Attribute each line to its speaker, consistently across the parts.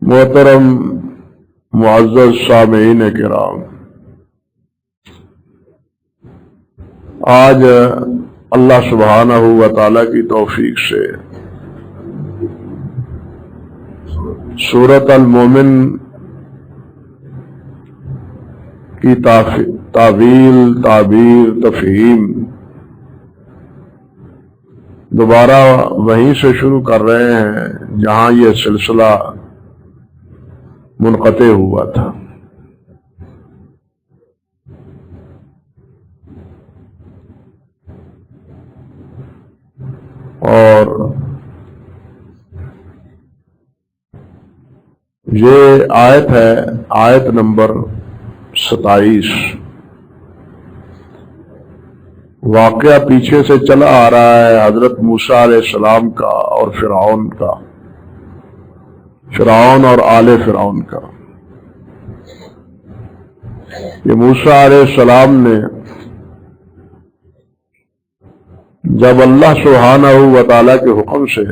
Speaker 1: محترم معزز سامعین کرام، آج اللہ سبحانہ و تعالیٰ کی توفیق سے سورۃ المومن کی تعویل، تعبیر، تفہیم دوبارہ وہیں سے شروع کر رہے ہیں جہاں یہ سلسلہ منقطع ہوا تھا۔ اور یہ آیت ہے آیت نمبر 27۔ واقعہ پیچھے سے چلا آ رہا ہے حضرت موسیٰ علیہ السلام کا اور فرعون کا، فرعون اور آل فرعون کا۔ یہ موسیٰ علیہ السلام نے جب اللہ سبحانہ و تعالیٰ کے حکم سے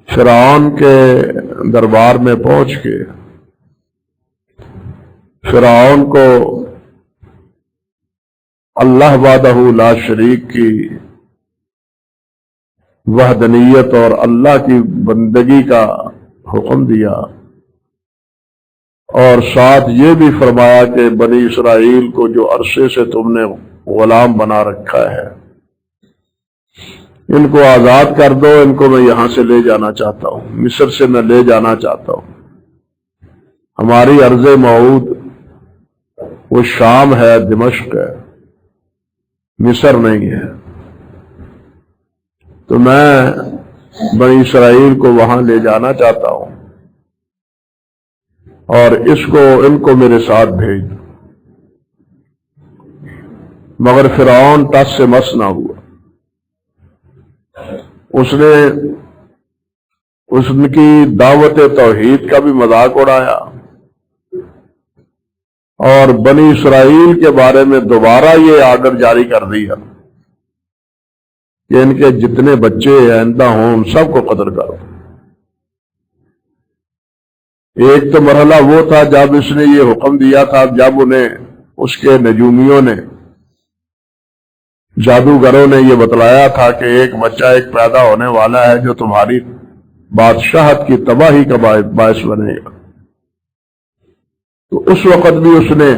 Speaker 1: فرعون کے دربار میں پہنچ کے فرعون کو اللہ وحدہ لا شریک کی وحدانیت اور اللہ کی بندگی کا حکم دیا، اور ساتھ یہ بھی فرمایا کہ بنی اسرائیل کو جو عرصے سے تم نے غلام بنا رکھا ہے ان کو آزاد کر دو، ان کو میں یہاں سے لے جانا چاہتا ہوں، مصر سے میں لے جانا چاہتا ہوں۔ ہماری ارض موعود وہ شام ہے، دمشق ہے، مصر نہیں ہے، تو میں بنی اسرائیل کو وہاں لے جانا چاہتا ہوں اور ان کو میرے ساتھ بھیج دو۔ مگر فرعون ٹس سے مس نہ ہوا، اس کی دعوت توحید کا بھی مذاق اڑایا اور بنی اسرائیل کے بارے میں دوبارہ یہ آرڈر جاری کر دیا کہ ان کے جتنے بچے آئندہ ہوں ان سب کو قتل کرو۔ ایک تو مرحلہ وہ تھا جب اس نے یہ حکم دیا تھا، جب انہیں اس کے نجومیوں نے، جادوگروں نے یہ بتلایا تھا کہ ایک بچہ ایک پیدا ہونے والا ہے جو تمہاری بادشاہت کی تباہی کا باعث بنے گا، تو اس وقت بھی اس نے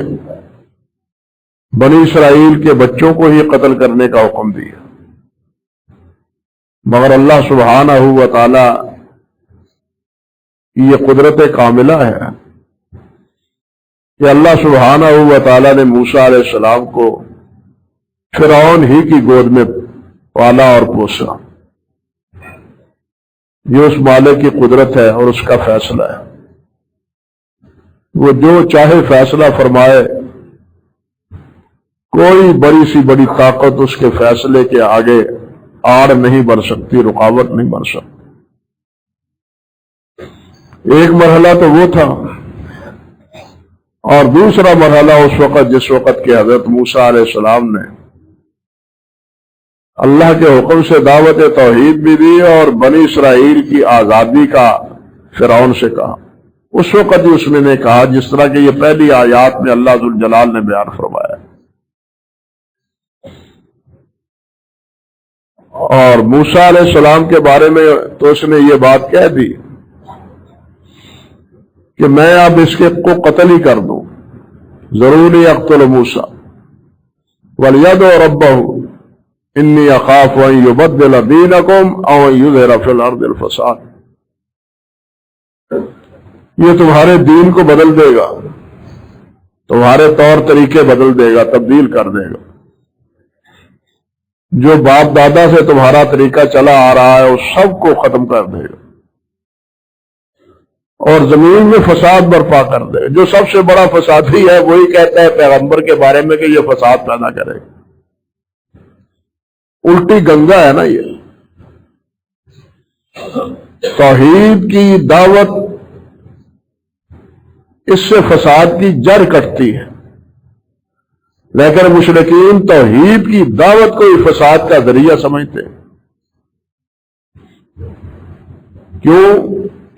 Speaker 1: بنی اسرائیل کے بچوں کو ہی قتل کرنے کا حکم دیا۔ مگر اللہ سبحانہ و تعالی کی یہ قدرت کاملہ ہے کہ اللہ سبحانہ و تعالی نے موسیٰ علیہ السلام کو فرعون ہی کی گود میں پالا اور پوسا۔ یہ اس مالک کی قدرت ہے اور اس کا فیصلہ ہے، وہ جو چاہے فیصلہ فرمائے، کوئی بڑی سی بڑی طاقت اس کے فیصلے کے آگے آڑ نہیں بن سکتی، رکاوٹ نہیں بن سکتی۔ ایک مرحلہ تو وہ تھا، اور دوسرا مرحلہ اس وقت جس وقت کہ حضرت موسیٰ علیہ السلام نے اللہ کے حکم سے دعوت توحید بھی دی اور بنی اسرائیل کی آزادی کا فرعون سے کہا۔ اس وقت ہی اس نے کہا جس طرح کہ یہ پہلی آیات میں اللہ ذوالجلال نے بیان فرمایا۔ اور موسیٰ علیہ السلام کے بارے میں تو اس نے یہ بات کہہ دی کہ میں اب اس کو قتل ہی کر دوں، ضروری اقتل موسیٰ وَلْيَدْعُ رَبَّهُ انی اخاف ان یبدل دینکم او ان یظہر فی الارض الفساد۔ یہ تمہارے دین کو بدل دے گا، تمہارے طور طریقے بدل دے گا، تبدیل کر دے گا۔ جو باپ دادا سے تمہارا طریقہ چلا آ رہا ہے اس سب کو ختم کر دے گا اور زمین میں فساد برپا کر دے گا۔ جو سب سے بڑا فسادی ہے وہی کہتا ہے پیغمبر کے بارے میں کہ یہ فساد پیدا کرے گا۔ الٹی گنگا ہے نا یہ۔ توحید کی دعوت، اس سے فساد کی جڑ کٹتی ہے، لیکن مشرکین توحید کی دعوت کو ہی فساد کا ذریعہ سمجھتے ہیں۔ کیوں؟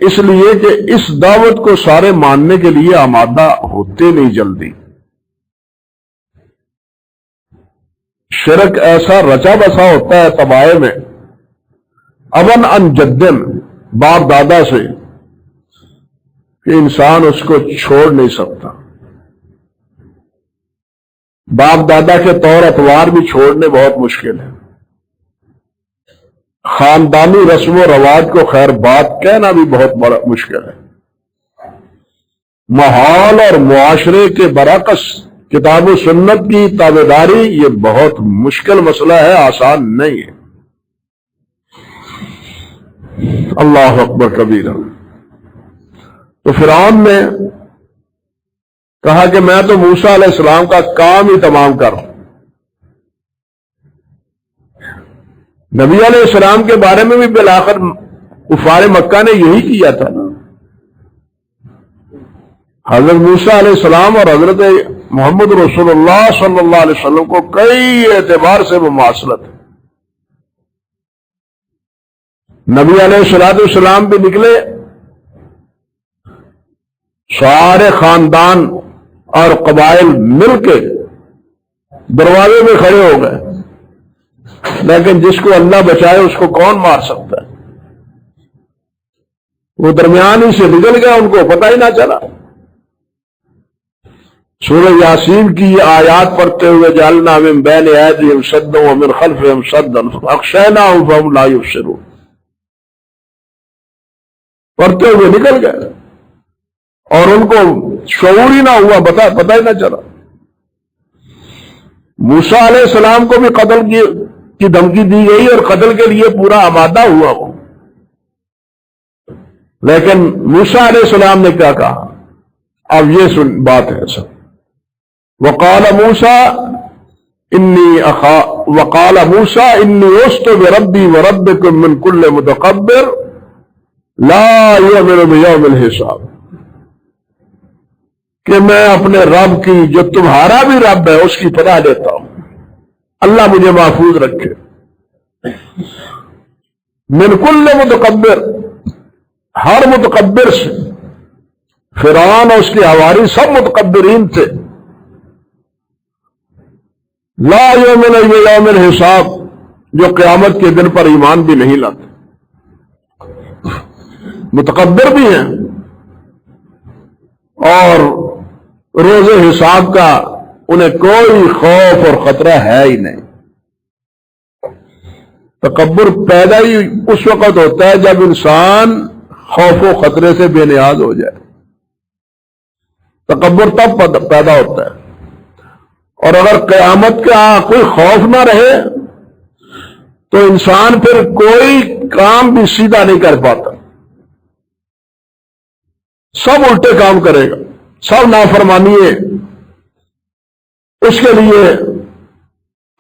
Speaker 1: اس لیے کہ اس دعوت کو سارے ماننے کے لیے آمادہ ہوتے نہیں جلدی. شرک ایسا رچا بسا ہوتا ہے طبائع میں، ابن ان جدن، باپ دادا سے، کہ انسان اس کو چھوڑ نہیں سکتا. باپ دادا کے طور اطوار بھی چھوڑنے بہت مشکل ہے. خاندانی رسم و رواج کو خیر بات کہنا بھی بہت بڑا مشکل ہے. ماحول اور معاشرے کے برعکس کتاب و سنت کی تابعداری یہ بہت مشکل مسئلہ ہے، آسان نہیں ہے. اللہ اکبر کبیرہ. تو فرعون نے کہا کہ میں تو موسیٰ علیہ السلام کا کام ہی تمام کر رہا ہوں. نبی علیہ السلام کے بارے میں بھی بالآخر کفار مکہ نے یہی کیا تھا نا. حضرت موسیٰ علیہ السلام اور حضرت محمد رسول اللہ صلی اللہ علیہ وسلم کو کئی اعتبار سے مماثلت ہے. نبی علیہ السلام بھی نکلے، سارے خاندان اور قبائل مل کے دروازے میں کھڑے ہو گئے، لیکن جس کو اللہ بچائے اس کو کون مار سکتا ہے؟ وہ درمیان ہی سے نکل گیا، ان کو پتہ ہی نہ چلا. سورہ یاسین کی یہ آیات پڑھتے ہوئے جعلنا من بین ایدیہم سدا ومن خلفہم سدا فاغشیناہم فہم لا یبصرون پڑھتے ہوئے نکل گئے، اور ان کو شعور ہی نہ ہوا، پتہ ہی نہ چلا. موسیٰ علیہ السلام کو بھی قتل کی دھمکی دی گئی اور قتل کے لیے پورا آمادہ ہوا وہ. لیکن موسیٰ علیہ السلام نے کیا کہا؟ اب یہ بات ہے سب. وقال موسیٰ انی عصت بربی وربکم من کل متکبر لا یؤمن بیوم الحساب، کہ میں اپنے رب کی، جو تمہارا بھی رب ہے، اس کی پناہ لیتا ہوں. اللہ مجھے محفوظ رکھے. من کل متکبر، ہر متکبر سے. فرعون اور اس کے حواری سب متکبرین تھے. لا یؤمن بیوم الحساب، جو قیامت کے دن پر ایمان بھی نہیں لاتے. متکبر بھی ہیں اور روز حساب کا انہیں کوئی خوف اور خطرہ ہے ہی نہیں. تکبر پیدا ہی اس وقت ہوتا ہے جب انسان خوف و خطرے سے بے نیاز ہو جائے. تکبر تب پیدا ہوتا ہے. اور اگر قیامت کا کوئی خوف نہ رہے تو انسان پھر کوئی کام بھی سیدھا نہیں کر پاتا، سب الٹے کام کرے گا، سب نافرمانی اس کے لیے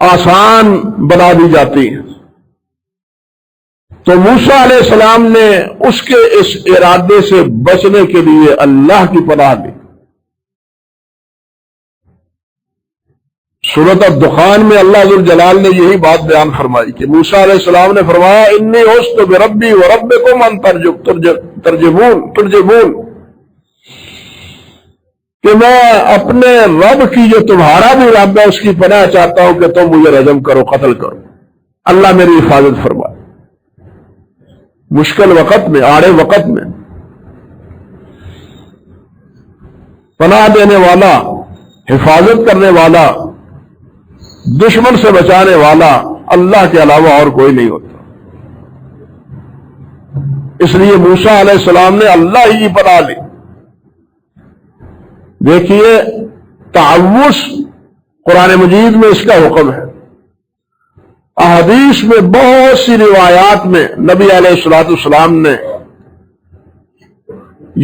Speaker 1: آسان بنا دی جاتی ہے. تو موسیٰ علیہ السلام نے اس کے اس ارادے سے بچنے کے لیے اللہ کی پناہ لی. سورۃ الدخان میں اللہ ذوالجلال نے یہی بات بیان فرمائی کہ موسیٰ علیہ السلام نے فرمایا انی عصت بربی وربکم ان ترجمون، کہ میں اپنے رب کی، جو تمہارا بھی رب ہے، اس کی پناہ چاہتا ہوں کہ تم مجھے رجم کرو، قتل کرو. اللہ میری حفاظت فرمائے. مشکل وقت میں، آڑے وقت میں پناہ دینے والا، حفاظت کرنے والا، دشمن سے بچانے والا اللہ کے علاوہ اور کوئی نہیں ہوتا. اس لیے موسیٰ علیہ السلام نے اللہ ہی کی پناہ لی. دیکھیے تعوذ قرآن مجید میں اس کا حکم ہے. احادیث میں بہت سی روایات میں نبی علیہ السلام نے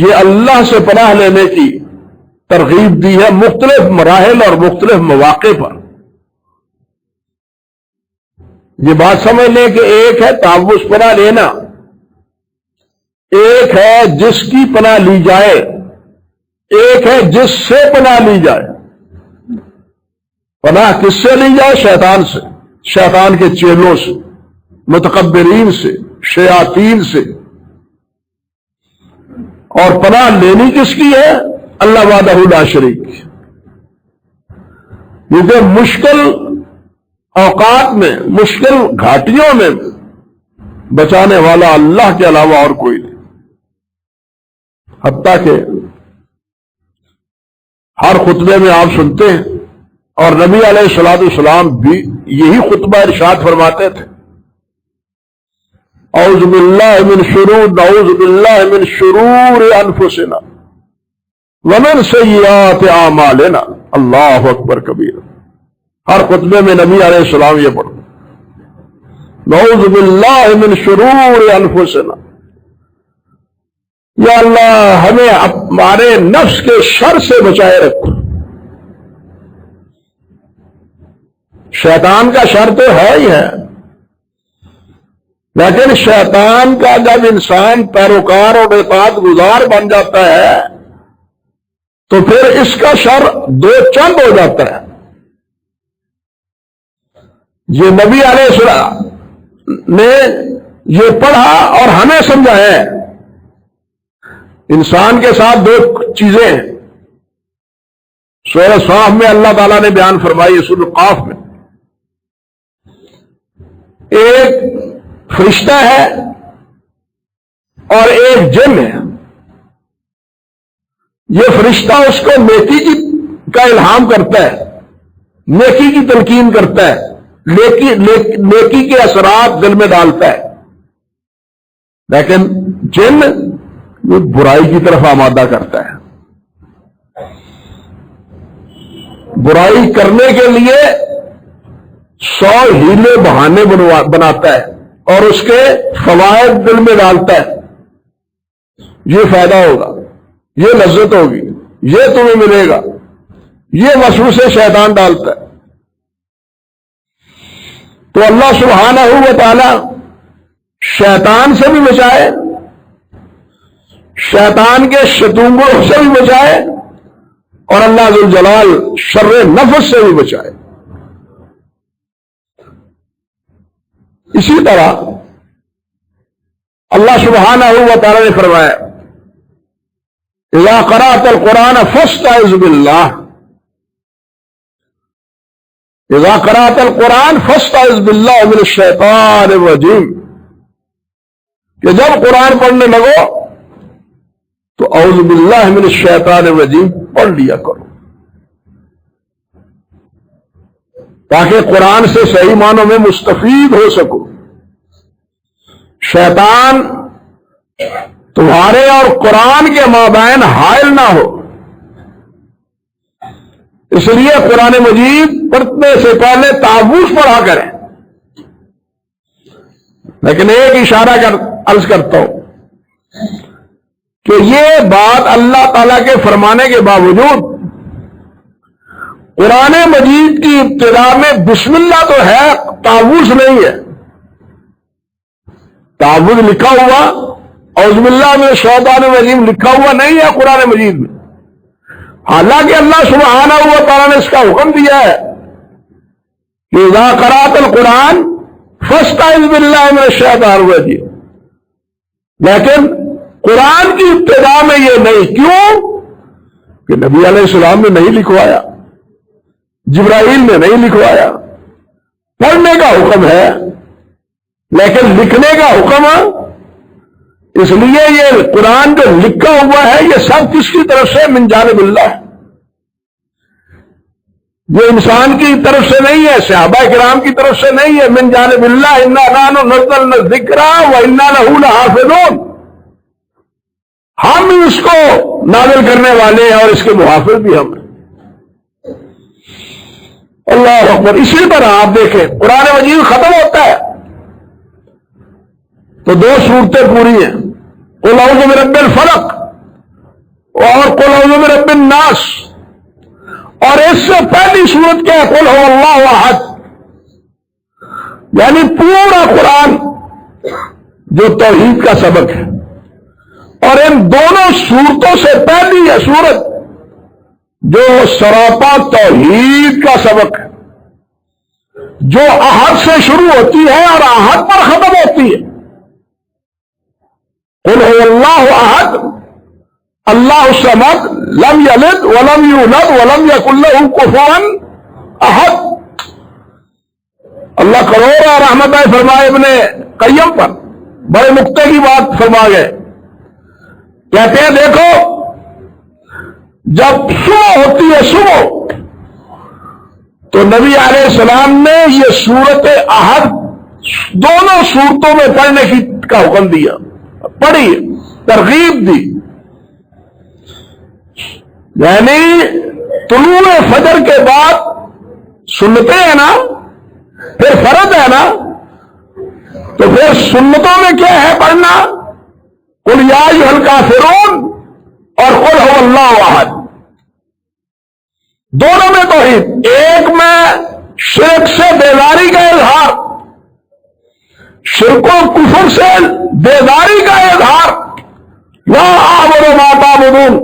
Speaker 1: یہ اللہ سے پناہ لینے کی ترغیب دی ہے، مختلف مراحل اور مختلف مواقع پر. یہ بات سمجھ لیں کہ ایک ہے تعوذ پناہ لینا، ایک ہے جس کی پناہ لی جائے، ایک ہے جس سے پناہ لی جائے. پناہ کس سے لی جائے؟ شیطان سے، شیطان کے چیلوں سے، متکبرین سے، شیاطین سے. اور پناہ لینی کس کی ہے؟ اللہ وحدہ لا شریک کی۔ کیونکہ مشکل اوقات میں، مشکل گھاٹیوں میں بچانے والا اللہ کے علاوہ اور کوئی نہیں۔ حتیٰ کہ ہر خطبے میں آپ سنتے ہیں، اور نبی علیہ الصلوۃ والسلام بھی یہی خطبہ ارشاد فرماتے تھے، اعوذ باللہ من شرور انفسنا ومن سیئات اعمالنا، اللہ اکبر کبیر۔ ہر خطبے میں نبی علیہ السلام یہ پڑھتے، اعوذ باللہ من شرور انفسنا، یا اللہ ہمیں ہمارے نفس کے شر سے بچائے رکھو۔ شیطان کا شر تو ہے ہی ہے، لیکن شیطان کا جب انسان پیروکار اور اطاعت گزار بن جاتا ہے تو پھر اس کا شر دو چند ہو جاتا ہے۔ یہ نبی علیہ السلام نے یہ پڑھا اور ہمیں سمجھایا ہے۔ انسان کے ساتھ دو چیزیں ہیں، سورہ صاف میں اللہ تعالیٰ نے بیان فرمائی، سورہ قاف میں، ایک فرشتہ ہے اور ایک جن ہے۔ یہ فرشتہ اس کو نیکی کا الہام کرتا ہے، نیکی کی تلقین کرتا ہے، نیکی کے اثرات دل میں ڈالتا ہے، لیکن جن وہ برائی کی طرف آمادہ کرتا ہے۔ برائی کرنے کے لیے 100 ہیلے بہانے بناتا ہے اور اس کے فوائد دل میں ڈالتا ہے، یہ فائدہ ہوگا، یہ لذت ہوگی، یہ تمہیں ملے گا، یہ وسوسے شیطان ڈالتا ہے۔ تو اللہ سبحانہ و تعالی شیطان سے بھی بچائے، شیطان کے شتونگوں سے بھی بچائے، اور اللہ ذوالجلال شر نفس سے بھی بچائے۔ اسی طرح اللہ سبحانہ و تعالی نے فرمایا، اذا قرأت القرآن فاستعذ باللہ، اذا قرأت القرآن فاستعذ باللہ من الشیطان الرجیم، کہ جب قرآن پڑھنے لگو تو اعوذ باللہ من الشیطان الرجیم پڑھ لیا کرو، تاکہ قرآن سے صحیح معنوں میں مستفید ہو سکو۔ شیطان تمہارے اور قرآن کے مابین حائل نہ ہو، اس لیے قرآن مجید پڑھنے سے پہلے تعوذ پڑھا کریں۔ لیکن ایک اشارہ عرض کرتا ہوں کہ یہ بات اللہ تعالی کے فرمانے کے باوجود قرآن مجید کی ابتدا میں بسم اللہ تو ہے، تعوذ نہیں ہے۔ تعوذ لکھا ہوا، اعوذ باللہ من الشیطان الرجیم لکھا ہوا نہیں ہے قرآن مجید میں، حالانکہ اللہ سبحانہ و تعالیٰ نے اس کا حکم دیا ہے کہ اذا قرأت القرآن فاستعذ باللہ من الشیطان الرجیم، لیکن قرآن کی ابتدا میں یہ نہیں۔ کیوں؟ کہ نبی علیہ السلام نے نہیں لکھوایا، جبرائیل نے نہیں لکھوایا۔ پڑھنے کا حکم ہے لیکن لکھنے کا حکم، اس لیے یہ قرآن جو لکھا ہوا ہے یہ سب کس کی طرف سے؟ من جانب اللہ ہے، یہ انسان کی طرف سے نہیں ہے، صحابہ کرام کی طرف سے نہیں ہے، من جانب اللہ، انا نحن نزلنا الذکر وانا لہ لحافظون، ہم اس کو نازل کرنے والے ہیں اور اس کے محافظ بھی ہم ہیں۔ اللہ اکبر۔ اسی طرح آپ دیکھیں قرآن مجید ختم ہوتا ہے تو 2 صورتیں پوری ہیں، قل اعوذ برب الفلق اور قل اعوذ برب الناس، اور اس سے پہلی صورت کیا ہے؟ قل هو اللہ احد۔ یعنی پورا قرآن جو توحید کا سبق ہے، اور ان دونوں صورتوں سے پہلی یہ صورت جو سراپا توحید کا سبق ہے، جو احد سے شروع ہوتی ہے اور احد پر ختم ہوتی ہے۔ قل هو اللہ احد اللہ الصمد لم یلد ولم یولد ولم یکن لہ کفوا احد. اللہ کروڑا رحمت فرمائے ابن قیم پر بڑے نقطے کی بات فرما گئے. کہتے ہیں دیکھو جب صبح ہوتی ہے صبح تو نبی علیہ السلام نے یہ سورت احد دونوں صورتوں میں پڑھنے کا حکم دیا, پڑھی, ترغیب دی. یعنی طلوع فجر کے بعد سنتے ہیں نا, پھر فرض ہے نا, تو پھر سنتوں میں کیا ہے پڑھنا؟ قل یا ایھا الکافرون اور قل ھو اللہ احد. دونوں میں توحید. ایک میں شرک سے بیداری کا اظہار, شرک و کفر سے بیداری کا اظہار, لا اعبد ما تعبدون,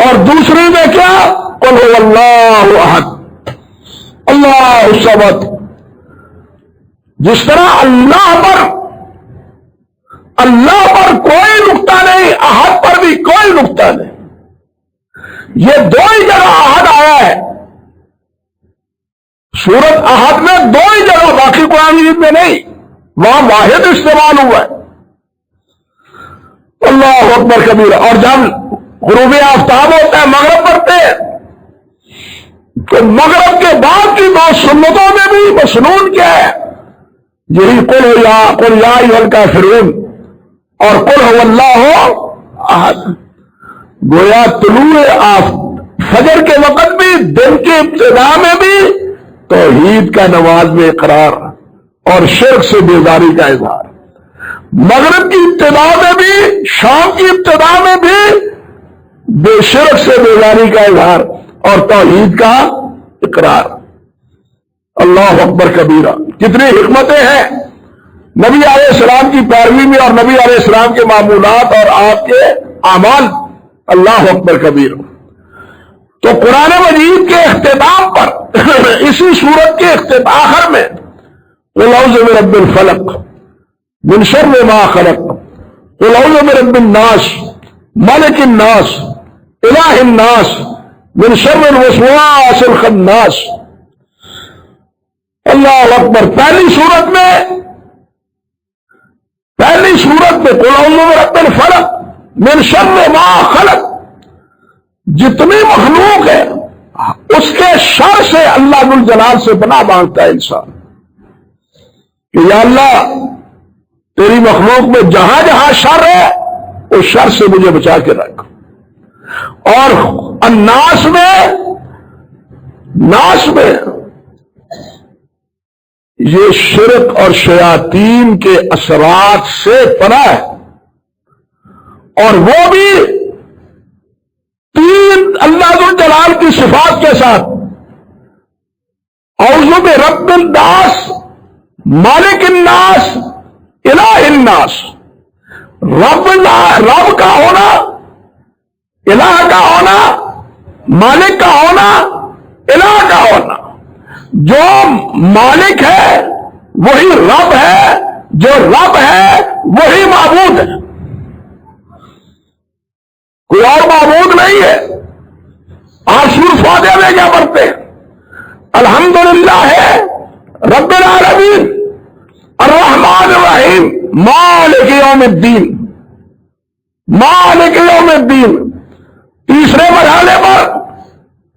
Speaker 1: اور دوسری میں کیا؟ قل ھو اللہ احد اللہ الصمد. جس طرح اللہ پر کوئی نقطہ نہیں, احد پر بھی کوئی نقطہ نہیں. یہ دو ہی جگہ احد آیا ہے سورت احد میں, دو ہی جگہ, باقی قرآن مجید میں نہیں. وہاں واحد استعمال ہوا ہے. اللہ اکبر کبیرہ. اور جب غروب آفتاب ہوتا ہے مغرب پڑھتے ہیں تو مغرب کے بعد کی دو سنتوں میں بھی مسنون کیا ہے؟ یہی قل یا ایھا الکافرون اور قل ھو اللہ احد. گویا طلوع فجر کے وقت بھی, دن کی ابتدا میں بھی توحید کا نماز میں اقرار اور شرک سے بیزاری کا اظہار, مغرب کی ابتدا میں بھی, شام کی ابتدا میں بھی بے شرک سے بیزاری کا اظہار اور توحید کا اقرار. اللہ اکبر کبیرہ. کتنی حکمتیں ہیں نبی علیہ السلام کی پیروی میں اور نبی علیہ السلام کے معمولات اور آپ کے اعمال. اللہ اکبر کبیر. تو قرآن مجید کے اختتام پر اسی سورت کے آخر میں قل اعوذ برب الفلق من شر ما خلق, قل اعوذ برب الناس ملک الناس الہ الناس من شر الوسواس الخناس. اللہ اکبر. پہلی صورت میں قل اعوذ برب الفلق من شر ما خلق, جتنی مخلوق ہے اس کے شر سے اللہ ذو الجلال سے پناہ مانگتا ہے انسان کہ یا اللہ تیری مخلوق میں جہاں جہاں شر ہے اس شر سے مجھے بچا کے رکھ. اور الناس میں یہ شرک اور شیاطین کے اثرات سے پناہ ہے, اور وہ بھی تین اللہ ذو الجلال کی صفات کے ساتھ. اعوذ برب الناس مالک الناس الہ الناس. رب کا ہونا, الہ کا ہونا, مالک کا ہونا, الہ کا ہونا. جو مالک ہے وہی رب ہے, جو رب ہے وہی معبود ہے, کوئی اور معبود نہیں ہے. آپ سورۃ فاتحہ میں کیا پڑھتے ہیں؟ الحمدللہ ہے رب العالمین الرحمن الرحیم مالک یوم الدین, مالک یوم الدین. تیسرے مرحلے پر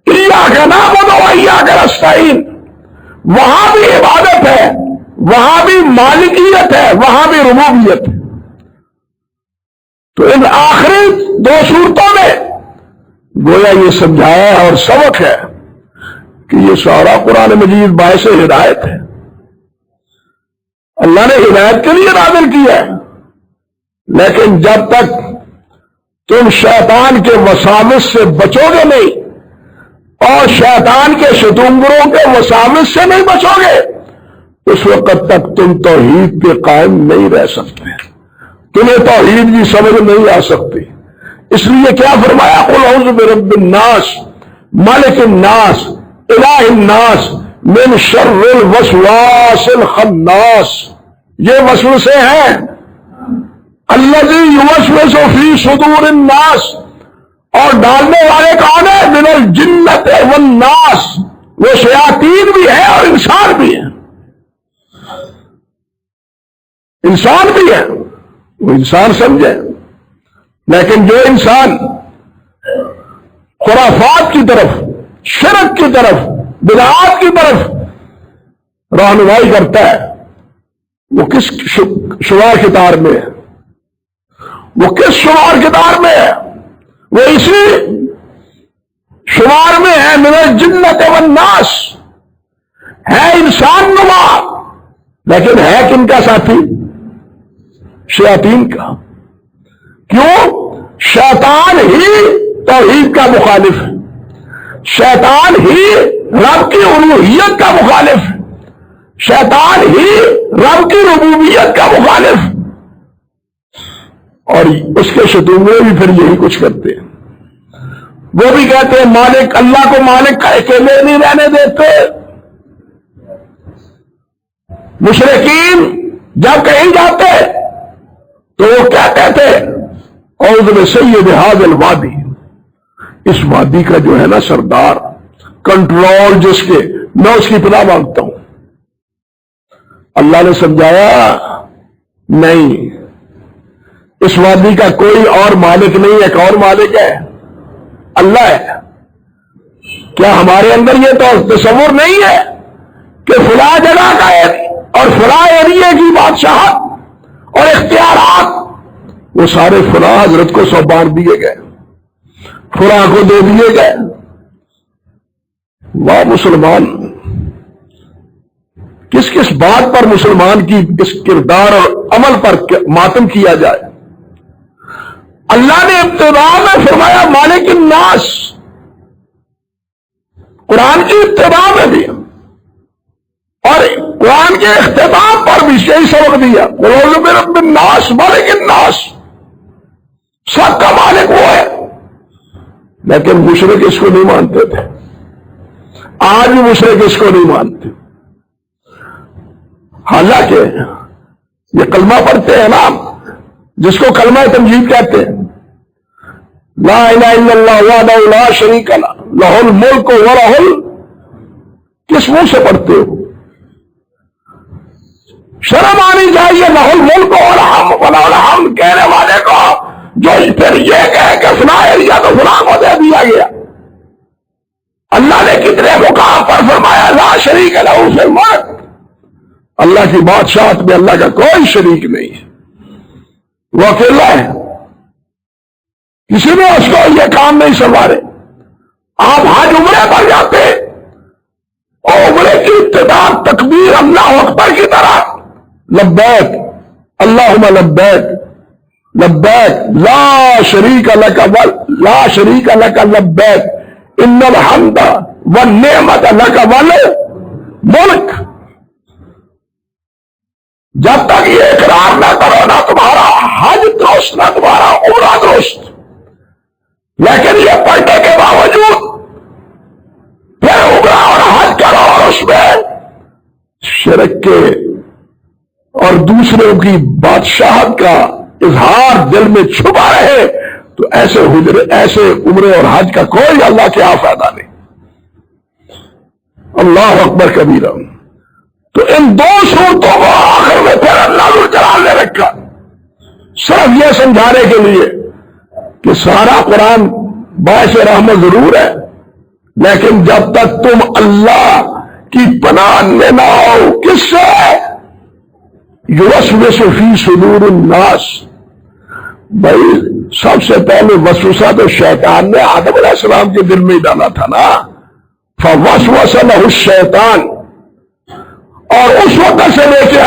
Speaker 1: ایاک نعبد و ایاک نستعین, وہاں بھی عبادت ہے, وہاں بھی مالکیت ہے, وہاں بھی ربوبیت ہے. تو ان آخری دو صورتوں میں گویا یہ سمجھایا اور سبق ہے کہ یہ سارا قرآن مجید باعث ہدایت ہے. اللہ نے ہدایت کے لیے نازل کیا ہے, لیکن جب تک تم شیطان کے وساوس سے بچو گے نہیں اور شیطان کے شتونگروں کے وساوس سے نہیں بچو گے, اس وقت تک تم توحید پہ قائم نہیں رہ سکتے, تمہیں توحید کی سمجھ نہیں آ سکتی. اس لیے کیا فرمایا؟ قل اعوذ برب الناس ملک الناس الہ الناس من شر الوسواس الخناس. یہ وسوسے ہیں الذی یوسوس فی صدور الناس اور ڈالنے والے کون ہیں؟ من الجنت والناس، وہ شیاطین بھی ہیں اور انسان بھی ہیں، انسان بھی ہے، وہ انسان سمجھے، لیکن جو انسان خرافات کی طرف، شرک کی طرف، بدعات کی طرف رہنمائی کرتا ہے، وہ کس شمار کتار میں ہے؟ وہ کس شمار کتار میں ہے؟ وہ اسی شمار میں ہے من الجنت والناس، ہے انسان نما، لیکن ہے کن کا ساتھی؟ شیاطین کا۔ کیوں؟ شیطان ہی توحید کا مخالف ہے، شیطان ہی رب کی الوہیت کا مخالف ہے، شیطان ہی رب کی ربوبیت کا مخالف، اور اس کے شتونے بھی پھر یہی کچھ کرتے ہیں۔ وہ بھی کہتے ہیں مالک، اللہ کو مالک کا اکیلے نہیں رہنے دیتے۔ مشرکین جب کہیں جاتے تو وہ کہتے تھے اعوذ بسید ھذا الوادی، اس وادی کا جو ہے نا سردار، کنٹرول جس کے، میں اس کی پناہ مانگتا ہوں۔ اللہ نے سمجھایا نہیں، اس وادی کا کوئی اور مالک نہیں، ایک اور مالک ہے، اللہ ہے۔ کیا ہمارے اندر یہ تو تصور نہیں ہے کہ فلاں جگہ کا اور فلاں ایریے کی بادشاہت اور اختیارات وہ سارے فلاں حضرت کو سونپ دیے گئے، فلاں کو دے دیے گئے؟ واہ مسلمان، کس کس بات پر مسلمان کی اس کردار اور عمل پر ماتم کیا جائے۔ اللہ نے ابتدا میں فرمایا مالک الناس، قرآن کی ابتدا میں بھی اور قرآن کے اختتام پر بھی یہی سبق دیا، قل اعوذ برب الناس مالک الناس، سب کا مالک وہ ہے۔ لیکن مشرک اس کو نہیں مانتے تھے، آج بھی مشرک اس کو نہیں مانتے، حالانکہ یہ کلمہ پڑھتے ہیں نا، جس کو کلمہ تمجید کہتے ہیں، لا الہ الا اللہ وحدہ لا شریک لہ لہ الملک ولہ کس منہ سے پڑھتے ہو؟ شرم آنی چاہیے لہ الملک ولہ الحمد کہنے والے کو، جو پھر یہ کہے کہ فلاں ایریا تو فلاں کو دے دیا گیا۔ اللہ نے کتنے مقام پر فرمایا لا شریک لہ فی الملک، اللہ کی بادشاہت میں اللہ کا کوئی شریک نہیں ہے، وہ اکیلا ہے، کسی نے اس کو یہ کام نہیں سنوارے۔ آپ حج عمرے پر جاتے اور عمرے کی ابتدا تکبیر اللہ اکبر کی طرح لبیک اللہم لبیک لبیک لا شریک لک لا شریک لک لبیک ان الحمد والنعمت لک والملک، جب تک یہ اقرار نہ کرو نہ تمہارا حج درست نہ تمہارا عمرہ درست۔ لیکن یہ پڑھنے کے باوجود پھر عمرہ اور حج کرو اور اس میں شرک کے اور دوسروں کی بادشاہت کا اظہار دل میں چھپا رہے، تو ایسے عمرے اور حج کا کوئی اللہ کے یہاں فائدہ نہیں۔ اللہ اکبر کبیرہ۔ تو ان دو صورتوں کو آخر میں پھر اللہ ذوالجلال نے رکھا، صرف یہ سمجھانے کے لیے کہ سارا قرآن باعث رحمت ضرور ہے، لیکن جب تک تم اللہ کی پناہ میں نہ ہو، کس سے؟ یوسوس فی صدور الناس، بھائی سب سے پہلے وسوسہ تو شیطان نے آدم علیہ السلام کے دل میں ہی ڈالا تھا نا، فوسوس لہ الشیطان، اور اس وقت سے لے کے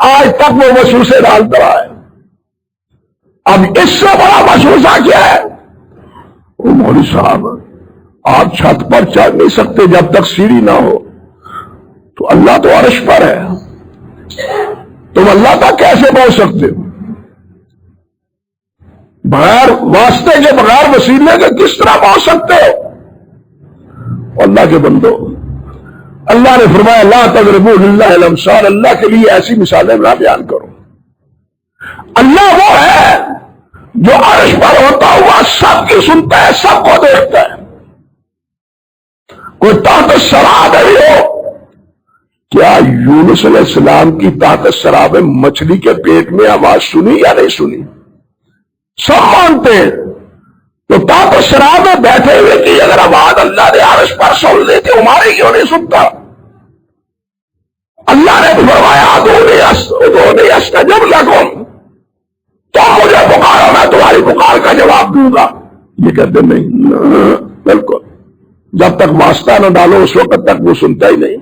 Speaker 1: آج تک وہ وسوسے ڈالتا رہا ہے۔ اب اس سے بڑا وسوسہ کیا ہے؟ او مولوی صاحب، آپ چھت پر چڑھ نہیں سکتے جب تک سیڑھی نہ ہو، تو اللہ تو عرش پر ہے، تم اللہ تک کیسے پہنچ سکتے ہو؟ بغیر واسطے کے، بغیر وسیلے کے کس طرح پہنچ سکتے ہو؟ اللہ کے بندو، اللہ نے فرمایا لا تضربوا للہ الامثال، اللہ کے لیے ایسی مثالیں نہ بیان کرو۔ اللہ وہ ہے جو عرش پر ہوتا ہوا سب کی سنتا ہے، سب کو دیکھتا ہے. کوئی تحت الثری نہیں ہو. کیا یونس علیہ السلام کی تحت الثری میں مچھلی کے پیٹ میں آواز سنی یا نہیں سنی؟ سب مانتے ہیں. تو تحت الثری میں بیٹھے ہوئے کہ اگر آواز اللہ نے عرش پر سن لی تھی ہمارے کیوں نہیں سنتا؟ اللہ نے فرمایا ادعونی استجب لکم، تو مجھے پکارو میں تمہاری پکار کا جواب دوں گا. یہ کہتے نہیں، بالکل جب تک واسطہ نہ ڈالو اس وقت تک وہ سنتا ہی نہیں.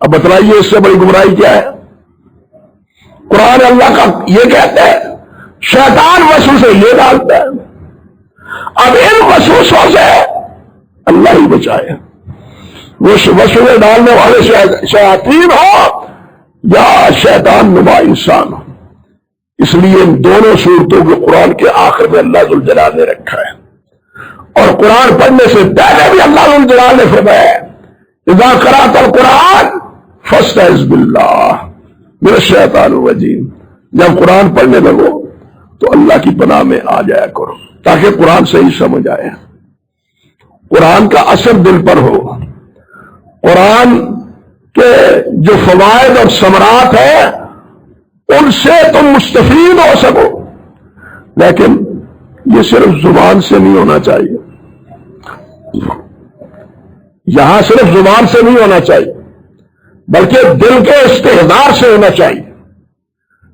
Speaker 1: اب بتلائیے اس سے بڑی گمراہی کیا ہے؟ قرآن اللہ کا یہ کہتا ہے، شیطان وسوسے یہ ڈالتا ہے. اب ان وسوسوں سے اللہ ہی بچائے. وہ وسوسے ڈالنے والے شیاطین ہو یا شیطان نما انسان ہو. اس لیے ان دونوں صورتوں کو قرآن کے آخر میں اللہ ذوالجلال نے رکھا ہے. اور قرآن پڑھنے سے پہلے بھی اللہ ذوالجلال نے فرمایا اذا قرأت القرآن فاستعذ باللہ من الشیطان الرجیم. جب قرآن پڑھنے لگو تو اللہ کی پناہ میں آ جایا کرو تاکہ قرآن صحیح سمجھ آئے، قرآن کا اثر دل پر ہو، قرآن کے جو فوائد اور ثمرات ہیں ان سے تم مستفید ہو سکو. لیکن یہ صرف زبان سے نہیں ہونا چاہیے، یہاں صرف زبان سے نہیں ہونا چاہیے بلکہ دل کے استحضار سے ہونا چاہیے.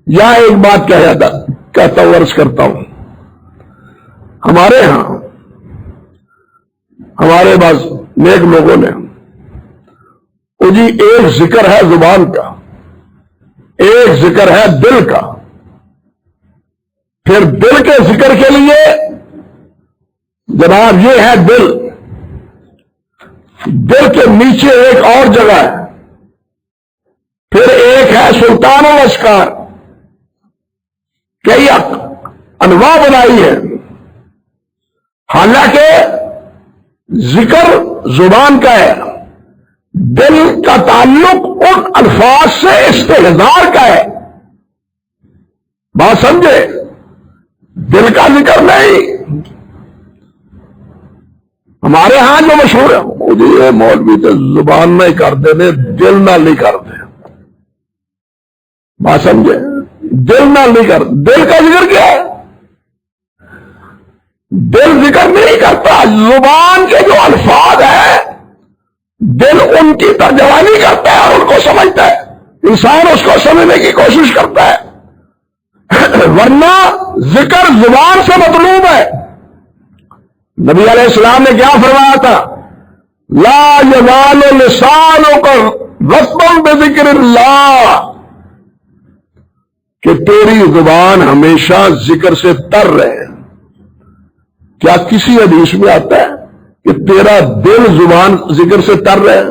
Speaker 1: یا ایک بات کہتا ہوں، عرض کرتا ہوں، ہمارے ہاں ہمارے بعض نیک لوگوں نے جی ایک ذکر ہے زبان کا، ایک ذکر ہے دل کا. پھر دل کے ذکر کے لیے جناب یہ ہے دل کے نیچے ایک اور جگہ ہے. پھر ایک ہے سلطان الاشکار، کئی انواع بنائی ہے. حالانکہ ذکر زبان کا ہے، دل کا تعلق ان الفاظ سے استحضار کا ہے. بات سمجھے؟ دل کا ذکر نہیں. ہمارے ہاں جو مشہور ہے مجھے یہ مولوی تو زبان نہیں کرتے نے، دل نہ نہیں کرتے. بات سمجھے؟ دل نہ نہیں کرتے. دل کا ذکر کیا ہے؟ دل ذکر نہیں کرتا. زبان کے جو الفاظ ہیں دل ان کی ترجمانی کرتا ہے اور ان کو سمجھتا ہے. انسان اس کو سمجھنے کی کوشش کرتا ہے، ورنہ ذکر زبان سے مطلوب ہے. نبی علیہ السلام نے کیا فرمایا تھا؟ لا یزال لسانک رطبا بذکر اللہ، کہ تیری زبان ہمیشہ ذکر سے تر رہے. کیا کسی حدیث میں آتا ہے کہ تیرا دل زبان ذکر سے تر رہے؟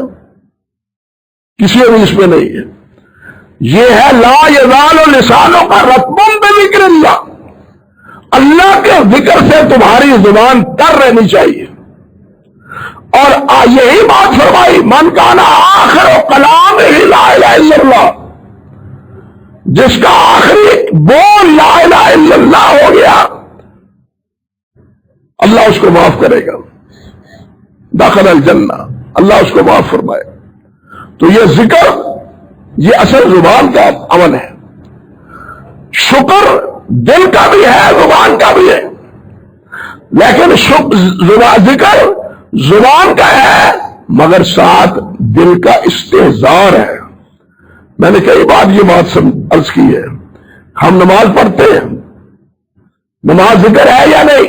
Speaker 1: کسی حدیث میں نہیں ہے. یہ ہے لا یزال لسانک رطبا بذکر اللہ، اللہ کے ذکر سے تمہاری زبان تر رہنی چاہیے. اور یہی بات فرمائی من کان آخر کلامہ لا الہ الا اللہ، جس کا آخری بول لا الہ الا اللہ ہو گیا اللہ اس کو معاف کرے گا، داخل الجنہ، اللہ اس کو معاف فرمائے. تو یہ ذکر یہ اصل زبان کا عمل ہے. شکر دل کا بھی ہے زبان کا بھی ہے، لیکن ذکر زبان کا ہے مگر ساتھ دل کا استحضار ہے. میں نے کئی بار یہ بات عرض کی ہے. ہم نماز پڑھتے ہیں، نماز ذکر ہے یا نہیں؟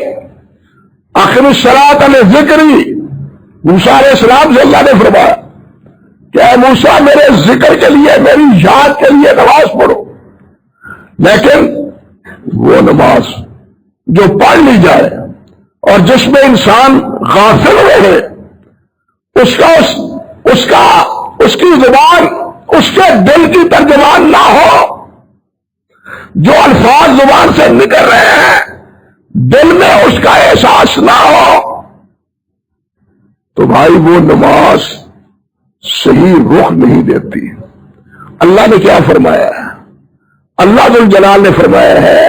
Speaker 1: آخر الصلاۃ لذکری، موسیٰ علیہ السلام سے اللہ نے فرمایا کہ اے موسیٰ میرے ذکر کے لیے، میری یاد کے لیے نماز پڑھو. لیکن وہ نماز جو پڑھ لی جائے اور جس میں انسان غافل رہے، اس کی زبان اس کے دل کی ترجمان نہ ہو. جو الفاظ زبان سے نکل رہے ہیں دل میں اس کا احساس نہ ہو تو بھائی وہ نماز صحیح رخ نہیں دیتی. اللہ نے کیا فرمایا ہے؟ اللہ ذوالجلال نے فرمایا ہے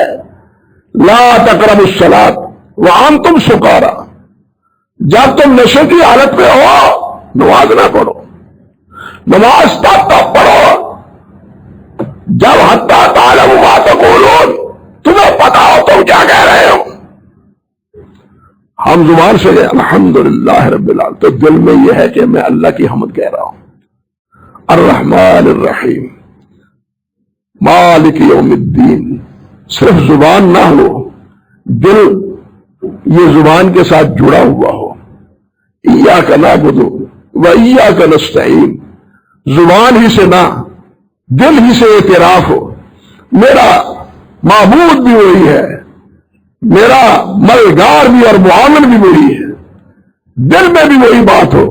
Speaker 1: لا تقربوا الصلاۃ وانتم سکارا، جب تم نشے کی حالت میں ہو نماز نہ پڑھو، نماز تب پڑھو جب حتی تعلموا ما تقولون، تمہیں پتا ہو تم کیا کہہ رہے ہو۔ ہم زبان سے گئے الحمدللہ رب العالمین، تو دل میں یہ ہے کہ میں اللہ کی حمد کہہ رہا ہوں، الرحمن الرحیم مالک یوم الدین۔ صرف زبان نہ ہو، دل یہ زبان کے ساتھ جڑا ہوا ہو، ایاک نعبد و ایاک نستعین، زبان ہی سے نہ دل ہی سے اعتراف ہو میرا معبود بھی وہی ہے، میرا مددگار بھی اور معاون بھی وہی ہے، دل میں بھی وہی بات ہو،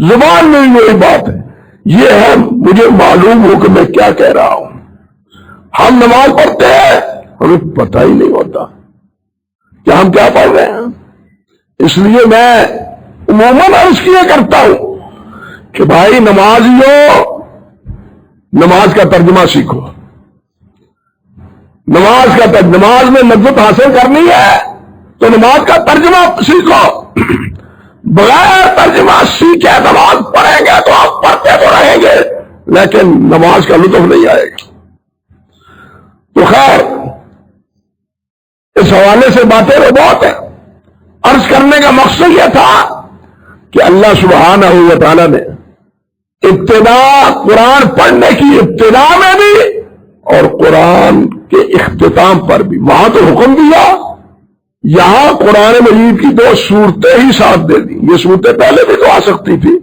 Speaker 1: زبان میں بھی وہی بات ہے، یہ ہے مجھے معلوم ہو کہ میں کیا کہہ رہا ہوں۔ ہم نماز پڑھتے ہیں ہمیں پتہ ہی نہیں ہوتا کہ ہم کیا پڑھ رہے ہیں، اس لیے میں عموماً عرض کیا کرتا ہوں کہ بھائی نمازیوں نماز کا ترجمہ سیکھو، نماز میں لذت حاصل کرنی ہے تو نماز کا ترجمہ سیکھو، بغیر ترجمہ سیکھے نماز پڑھیں گے تو آپ پڑھتے تو رہیں گے لیکن نماز کا لطف نہیں آئے گا۔ تو خیر اس حوالے سے باتیں بہت ہیں، عرض کرنے کا مقصد یہ تھا کہ اللہ سبحانہ و تعالی نے ابتدا قرآن پڑھنے کی ابتدا میں بھی اور قرآن کے اختتام پر بھی وہاں تو حکم دیا، یہاں قرآن مجید کی دو صورتیں ہی ساتھ دے دی، یہ صورتیں پہلے بھی تو آ سکتی تھی،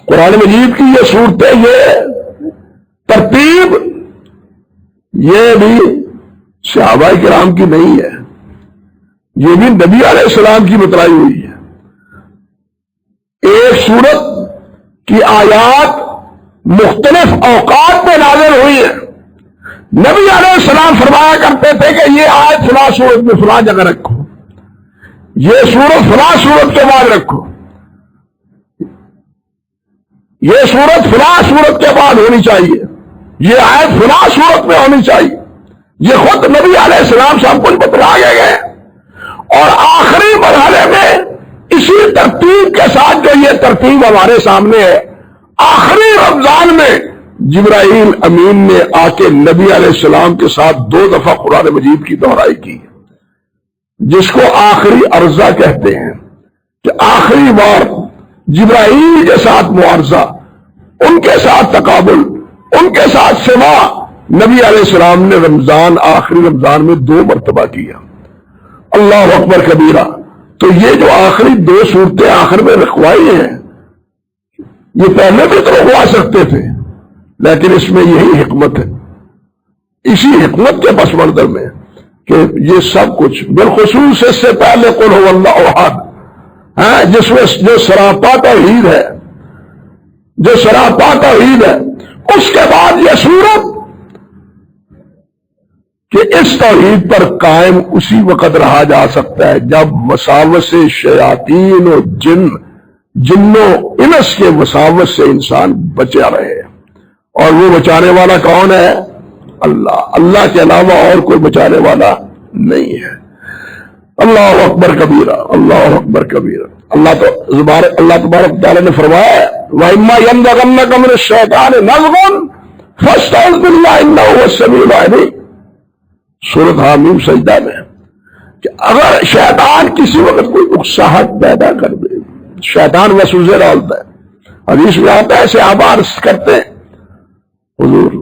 Speaker 1: قرآن مجید کی یہ صورتیں، یہ ترتیب یہ بھی صحابہ کرام کی نہیں ہے، یہ بھی نبی علیہ السلام کی بتلائی ہوئی ہے۔ ایک سورت کی آیات مختلف اوقات میں نازل ہوئی ہے، نبی علیہ السلام فرمایا کرتے تھے کہ یہ آیت فلاں سورت میں فلاں جگہ رکھو، یہ سورت فلاں سورت کے بعد رکھو، یہ سورت فلاں سورت کے بعد ہونی چاہیے، یہ آیت فلاں سورت میں ہونی چاہیے، یہ خود نبی علیہ السلام سب کچھ بتلا گئے، اور آخری مرحلے میں اسی ترتیب کے ساتھ جو یہ ترتیب ہمارے سامنے ہے، آخری رمضان میں جبرائیل امین نے آ کے نبی علیہ السلام کے ساتھ 2 دفعہ قرآن مجید کی دہرائی کی، جس کو آخری عرضہ کہتے ہیں، کہ آخری بار جبرائیل کے ساتھ معارضہ، ان کے ساتھ تقابل، ان کے ساتھ سما نبی علیہ السلام نے آخری رمضان میں 2 مرتبہ کیا۔ اللہ اکبر کبیرہ۔ تو یہ جو آخری 2 صورتیں آخر میں رکھوائی ہیں، یہ پہلے بھی تو رکھوا سکتے تھے، لیکن اس میں یہی حکمت ہے، اسی حکمت کے پس منظر میں کہ یہ سب کچھ بالخصوص اس سے پہلے قل هو اللہ احد، جس میں جو سراپا توحید ہے، جو سراپا توحید ہے، اس کے بعد یہ صورت کہ اس توحید پر قائم اسی وقت رہا جا سکتا ہے جب وساوس شیاطین و جن و انس کے وساوس سے انسان بچا رہے، اور وہ بچانے والا کون ہے؟ اللہ کے علاوہ اور کوئی بچانے والا نہیں ہے۔ اللہ اکبر کبیرہ، اللہ اکبر کبیرہ۔ اللہ تبارک تعالیٰ نے فرمایا ہے وَإِمَّا يَنزَغَنَّكَ مِنَ الشَّيْطَانِ نَزْغٌ فَاسْتَعِذْ بِاللَّهِ إِنَّهُ هُوَ السَّمِيعُ الْعَلِيمُ۔ سورۃ حامیم سجدہ میں کہ اگر شیطان کسی وقت کوئی اکساہٹ پیدا کر دے، شیطان وسوسے ڈالتا ہے، حدیث میں آتا ہے صحابہ عرض کرتے ہیں حضور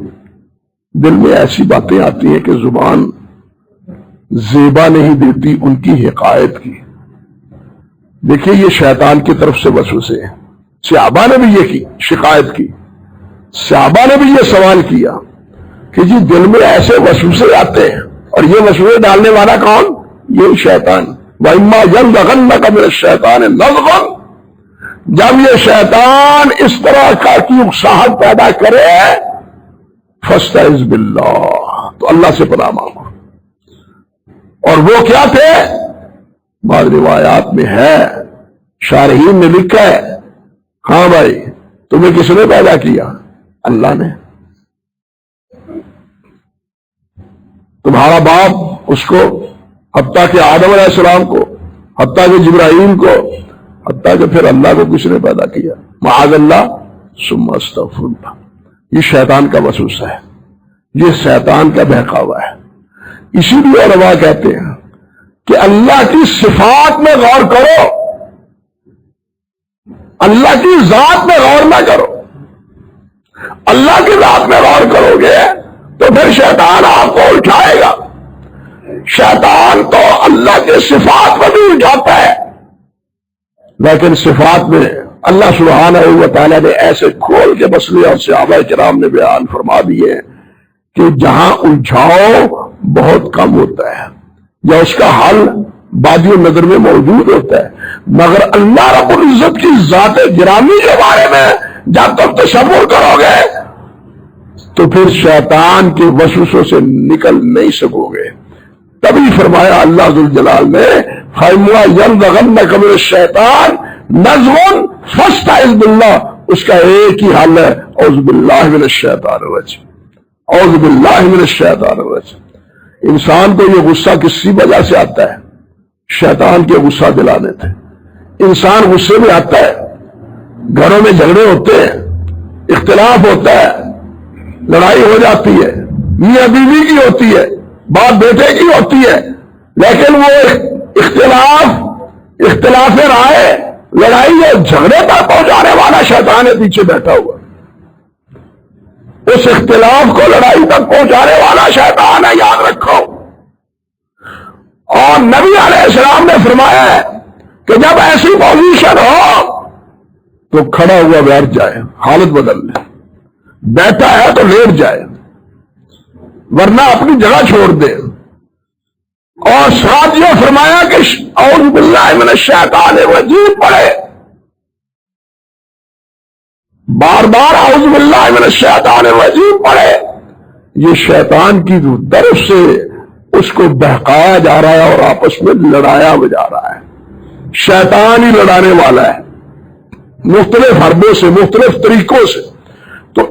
Speaker 1: دل میں ایسی باتیں آتی ہیں کہ زبان زیبا نہیں دیتی ان کی حقائق کی۔ دیکھیے یہ شیطان کی طرف سے وسوسے ہیں، صحابہ نے بھی یہ کی شکایت کی، صحابہ نے بھی یہ سوال کیا کہ جی دل میں ایسے وسوسے آتے ہیں، اور یہ وسوسے ڈالنے والا کون؟ یہ شیطان۔ وَإِمَّا يَنزَغَنَّكَ مِنَ الشَّيْطَانِ نَزْغٌ، جب یہ شیطان اس طرح کا کی اکساہٹ پیدا کرے فَاسْتَعِذْ بِاللَّهِ، تو اللہ سے پناہ مانگو۔ اور وہ کیا تھے؟ بعض روایات میں ہے، شارحین نے لکھا ہے ہاں بھائی تمہیں کس نے پیدا کیا؟ اللہ نے۔ تمہارے تمہارا باپ اس کو، حتیٰ کہ آدم علیہ السلام کو، حتیٰ کہ جبرائیل کو، حتیٰ کہ پھر اللہ کو کس نے پیدا کیا؟ معاذ اللہ ثم استغفر اللہ۔ یہ شیطان کا وسوسہ ہے، یہ شیطان کا بہکاوا ہے۔ اسی لیے علماء کہتے ہیں کہ اللہ کی صفات میں غور کرو، اللہ کی ذات میں غور نہ کرو۔ اللہ کی ذات میں غور کرو گے تو پھر شیطان آپ کو اٹھائے گا۔ شیطان تو اللہ کے صفات میں بھی اٹھاتا ہے، لیکن صفات میں اللہ سبحانہ و تعالیٰ نے ایسے کھول کے مسئلے اور صحابہ کرام نے بیان فرما دیے کہ جہاں الجھاؤ بہت کم ہوتا ہے یا اس کا حل بادی نظر میں موجود ہوتا ہے، مگر اللہ رب العزت کی ذات گرامی کے بارے میں جب تک تصور کرو گے تو پھر شیطان کے وسوسوں سے نکل نہیں سکو گے۔ تبھی فرمایا اللہ ذوالجلال نے فَإِمَّا يَنزَغَنَّكَ مِنَ الشَّيْطَانِ نَزْغٌ فَاسْتَعِذْ بِاللَّهِ، اس کا ایک ہی حل ہے اعوذ باللہ من الشیطان الرجیم، اعوذ باللہ من الشیطان الرجیم۔ انسان کو یہ غصہ کسی وجہ سے آتا ہے؟ شیطان کے غصہ دلانے تھے۔ انسان غصے میں آتا ہے، گھروں میں جھگڑے ہوتے ہیں، اختلاف ہوتا ہے، لڑائی ہو جاتی ہے، میاں بیوی کی ہوتی ہے، باپ بیٹے کی ہوتی ہے، لیکن وہ اختلاف رائے، لڑائی اور جھگڑے پر پہنچانے والا شیطان ہے پیچھے بیٹھا ہوا۔ اس اختلاف کو لڑائی تک پہنچانے والا شیطان ہے، یاد رکھو۔ اور نبی علیہ السلام نے فرمایا ہے کہ جب ایسی پوزیشن ہو تو کھڑا ہوا بیٹھ جائے، حالت بدل لے، بیٹھا ہے تو لیٹ جائے، ورنہ اپنی جگہ چھوڑ دے۔ اور ساتھ یہ فرمایا کہ اعوذ باللہ من الشیطان الرجیم پڑھے، بار بار اعوذ باللہ من الشیطان الرجیم پڑھے۔ یہ شیطان کی طرف سے اس کو بہکایا جا رہا ہے اور آپس میں لڑایا جا رہا ہے۔ شیطان ہی لڑانے والا ہے مختلف حربوں سے، مختلف طریقوں سے۔ تو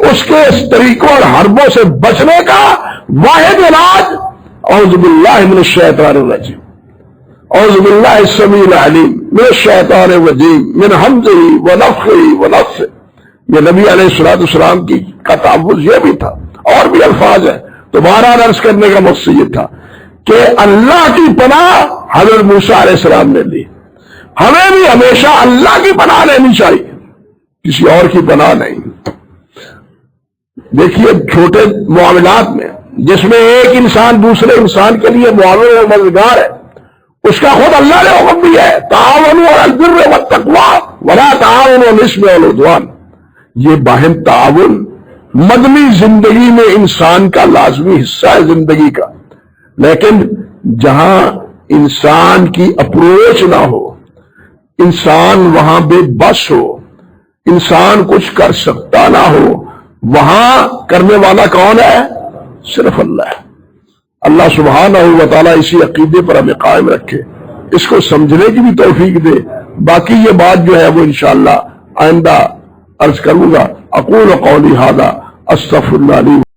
Speaker 1: اس کے طریقوں اور حربوں سے بچنے کا واحد علاج اعوذ باللہ من الشیطان الرجیم، اعوذ باللہ السمیع العلیم من الشیطان الرجیم من حمزہ ونفخہ ونفثہ۔ یہ نبی علیہ السلام کی کا تعوذ یہ بھی تھا، اور بھی الفاظ ہیں، تو بہرحال عرض کرنے کا مقصد یہ تھا کہ اللہ کی پناہ حضرت موسیٰ علیہ السلام نے لی، ہمیں بھی ہمیشہ اللہ کی پناہ لینی چاہیے، کسی اور کی پناہ نہیں۔ دیکھیے چھوٹے معاملات میں جس میں ایک انسان دوسرے انسان کے لیے معاون اور مددگار ہے، اس کا خود اللہ نے حکم دیا ہے تعاونوا علی البر والتقوی ولا تعاونوا علی الاثم والعدوان۔ یہ باہم تعاون مدنی زندگی میں انسان کا لازمی حصہ ہے زندگی کا، لیکن جہاں انسان کی اپروچ نہ ہو، انسان وہاں بے بس ہو، انسان کچھ کر سکتا نہ ہو، وہاں کرنے والا کون ہے؟ صرف اللہ ہے۔ اللہ سبحانہ و تعالیٰ اسی عقیدے پر ہمیں قائم رکھے، اس کو سمجھنے کی بھی توفیق دے۔ باقی یہ بات جو ہے وہ انشاءاللہ آئندہ عرض کروں گا۔ اقول قولی ھذا استغفر اللہ لی